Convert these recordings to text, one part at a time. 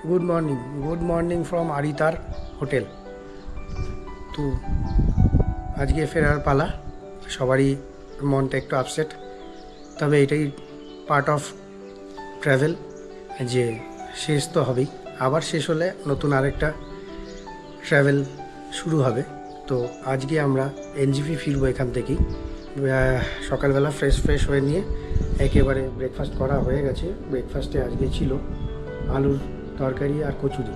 Good morning from Aritar hotel. তো আজকে ফেরার পালা, সবারই মনটা একটু আপসেট, তবে এটাই পার্ট অফ ট্রাভেল, যে শেষ তো হবেই, আবার শেষ হলে নতুন আরেকটা ট্রাভেল শুরু হবে। তো আজকে আমরা এনজিপি ফিরবো এখান থেকেই। সকালবেলা ফ্রেশ হয়ে নিয়ে একেবারে ব্রেকফাস্ট করা হয়ে গেছে। ব্রেকফাস্টে আজকে ছিল আলুর তরকারি আর কচুরি,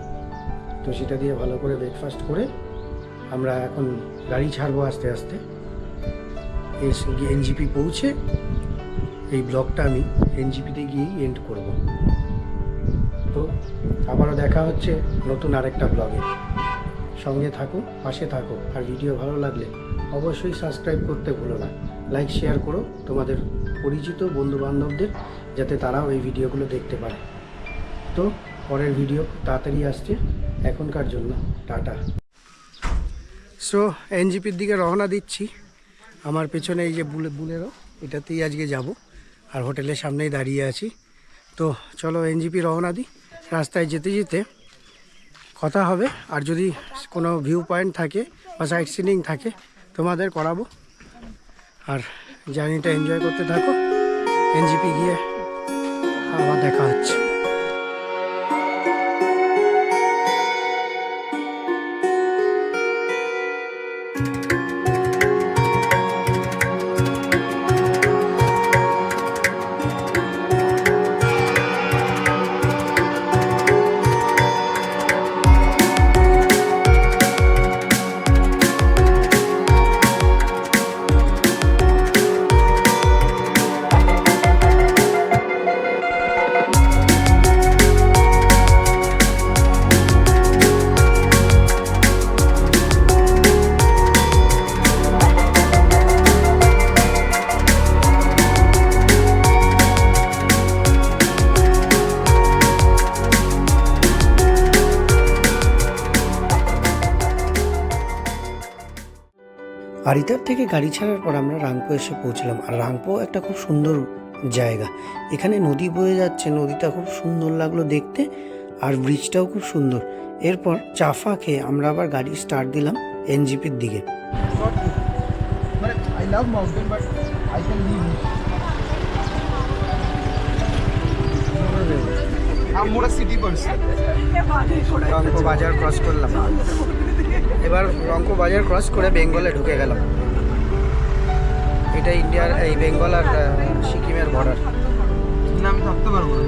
তো সেটা দিয়ে ভালো করে ব্রেকফাস্ট করে আমরা এখন গাড়ি ছাড়বো আস্তে আস্তে। এনজিপি পৌঁছে এই ব্লগটা আমি এনজিপিতে গিয়েই এন্ড করব। তো আবারও দেখা হচ্ছে নতুন আরেকটা ব্লগে। সঙ্গে থাকো, পাশে থাকো, আর ভিডিও ভালো লাগলে অবশ্যই সাবস্ক্রাইব করতে ভুলো না। লাইক শেয়ার করো তোমাদের পরিচিত বন্ধুবান্ধবদের, যাতে তারাও এই ভিডিওগুলো দেখতে পারে। তো পরের ভিডিও তাড়াতাড়ি আসছে, এখনকার জন্য টাটা। সো এনজিপির দিকে রওনা দিচ্ছি। আমার পেছনে এই যে বুলেরো, এটাতেই আজকে যাব, আর হোটেলের সামনেই দাঁড়িয়ে আছি। তো চলো এনজিপি রওনা দিই। রাস্তায় যেতে যেতে কথা হবে, আর যদি কোনো ভিউ পয়েন্ট থাকে বা সাইট সিনিং থাকে তোমাদের করাবো। আর জার্নিটা এনজয় করতে থাকো। এনজিপি গিয়ে আবার দেখা হচ্ছে। আরিতার থেকে গাড়ি ছাড়ার পর আমরা রাংপো এসে পৌঁছলাম। আর রাংপো একটা খুব সুন্দর জায়গা, এখানে নদী বয়ে যাচ্ছে, নদীটা খুব সুন্দর লাগলো দেখতে, আর ব্রিজটাও খুব সুন্দর। এরপর চাফা খেয়ে আমরা আবার গাড়ি স্টার্ট দিলাম এনজিপির দিকে। রংপো বাজার ক্রস করলাম, এবার রংপো বাজার ক্রস করে বেঙ্গলে ঢুকে গেলাম। এটা ইন্ডিয়ার, এই বেঙ্গল আর সিকিমের বর্ডার। আমি থাকতে পারবো না।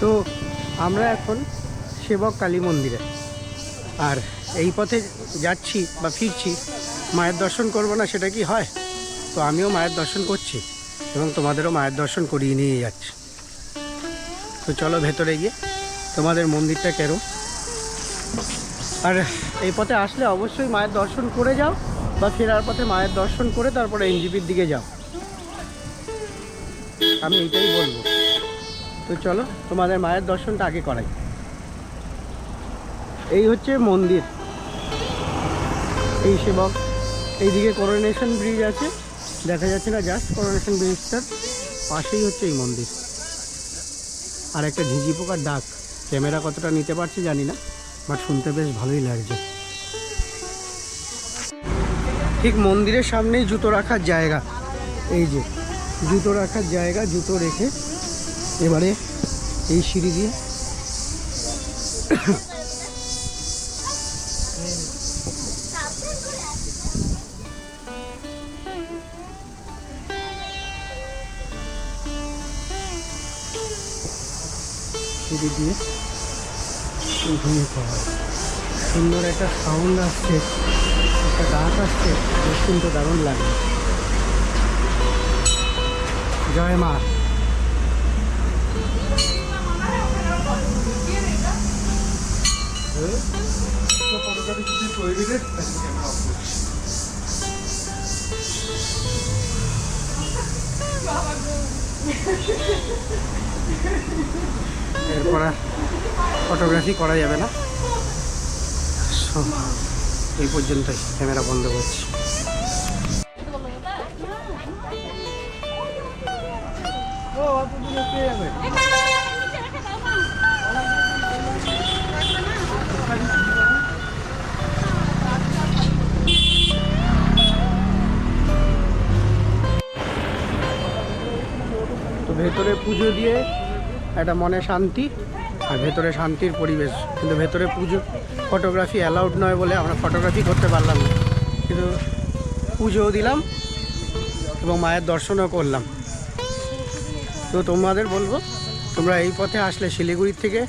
তো আমরা এখন সেবক কালী মন্দিরে, আর এই পথে যাচ্ছি বা ফিরছি, মায়ের দর্শন করব না সেটা কি হয়? তো আমিও মায়ের দর্শন করছি এবং তোমাদেরও মায়ের দর্শন করিয়ে নিয়ে যাচ্ছি। তো চলো ভেতরে গিয়ে তোমাদের মন্দিরটা কেরো। আর এই পথে আসলে অবশ্যই মায়ের দর্শন করে যাও, বা ফেরার পথে মায়ের দর্শন করে তারপরে এনজিপির দিকে যাও, আমি এইটাই বলবো। তো চলো তোমাদের মায়ের দর্শনটা আগে করাই। এই হচ্ছে মন্দির, এই সেবক। এইদিকে করোনেশন ব্রিজ আছে, দেখা যাচ্ছে না, জাস্ট করোনেশন ব্রিজটার পাশেই হচ্ছে এই মন্দির। আর একটা ঝিঝি পোকার ডাক, ক্যামেরা কতটা নিতে পারছি জানি না, বাট শুনতে বেশ ভালোই লাগছে। ঠিক মন্দিরের সামনেই জুতো রাখার জায়গা, এই যে জুতো রাখার জায়গা, জুতো রেখে এবারে এই সিঁড়ি দিয়ে ঘুমিয়ে পড়া। সুন্দর একটা সাউন্ড আসছে, একটা ডাক আসছে, শুনতে দারুণ লাগে। জয় মা। তো ফটোগ্রাফি যদি প্রহিবিটেড তাহলে ক্যামেরা অফ করছি। এরপর আর ফটোগ্রাফি করা যাবে না। সো এই পর্যন্তই, ক্যামেরা বন্ধ করছি। তো ভেতরে পুজো দিয়ে একটা মনে শান্তি, আর ভেতরে শান্তির পরিবেশ। কিন্তু ভেতরে পুজো ফটোগ্রাফি অ্যালাউড নয় বলে আমরা ফটোগ্রাফি করতে পারলাম না, কিন্তু পুজোও দিলাম এবং মায়ের দর্শনও করলাম। তো তোমাদের বলবো, তোমরা এই পথে আসলে শিলিগুড়ির থেকে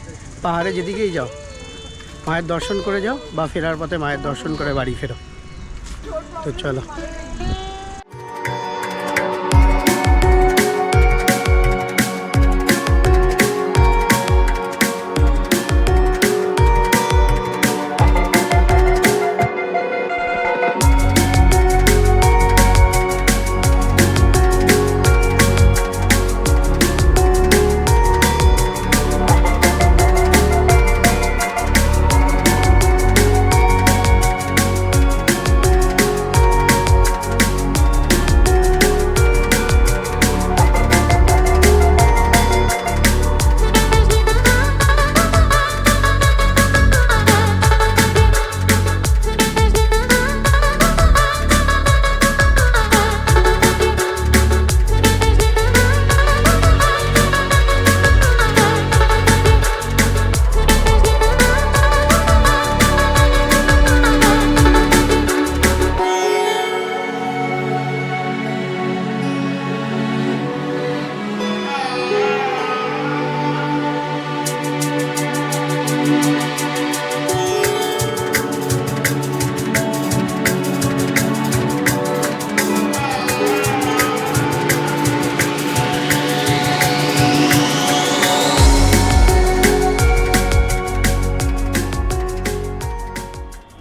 পাহাড়ে যেদিকেই যাও, মায়ের দর্শন করে যাও, বা ফেরার পথে মায়ের দর্শন করে বাড়ি ফেরো। তো চলো।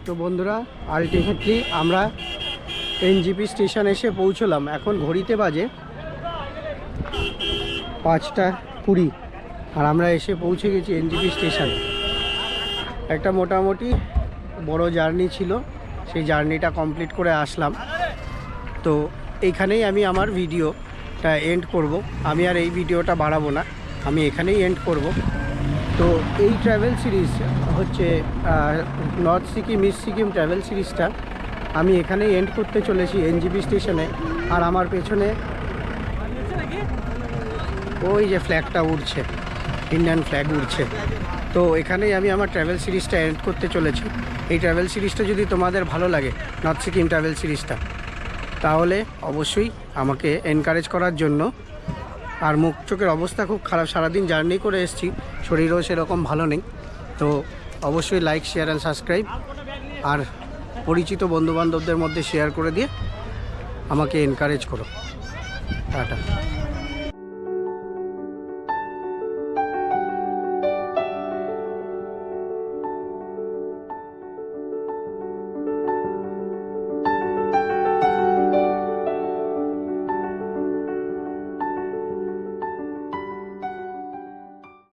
তো বন্ধুরা, আলটিমেটলি আমরা এনজিপি স্টেশন এসে পৌঁছলাম। এখন ঘড়িতে বাজে 5:20 আর আমরা এসে পৌঁছে গেছি এনজিপি স্টেশন। একটা মোটামুটি বড় জার্নি ছিল, সেই জার্নিটা কমপ্লিট করে আসলাম। তো এইখানেই আমি আমার ভিডিওটা এন্ড করব। আমি আর এই ভিডিওটা বাড়াবো না, আমি এখানেই এন্ড করব। তো এই ট্রাভেল সিরিজ হচ্ছে north Sikkim east Sikkim travel সিরিজটা আমি এখানেই এন্ড করতে চলেছি, এনজিপি স্টেশনে। আর আমার পেছনে ওই যে ফ্ল্যাগটা উড়ছে, ইন্ডিয়ান ফ্ল্যাগ উড়ছে। তো এখানেই আমি আমার ট্রাভেল সিরিজটা এন্ড করতে চলেছি। এই ট্রাভেল সিরিজটা যদি তোমাদের ভালো লাগে, নর্থ সিকিম ট্রাভেল সিরিজটা, তাহলে অবশ্যই আমাকে এনকারেজ করার জন্য। আর মুখ চোখের অবস্থা খুব খারাপ, সারাদিন জার্নি করে এসেছি, শরীরও সেরকম ভালো নেই। তো অবশ্যই লাইক, শেয়ার অ্যান্ড সাবস্ক্রাইব, আর পরিচিত বন্ধুবান্ধবদের মধ্যে শেয়ার করে দিয়ে আমাকে এনকারেজ করো। টাটা।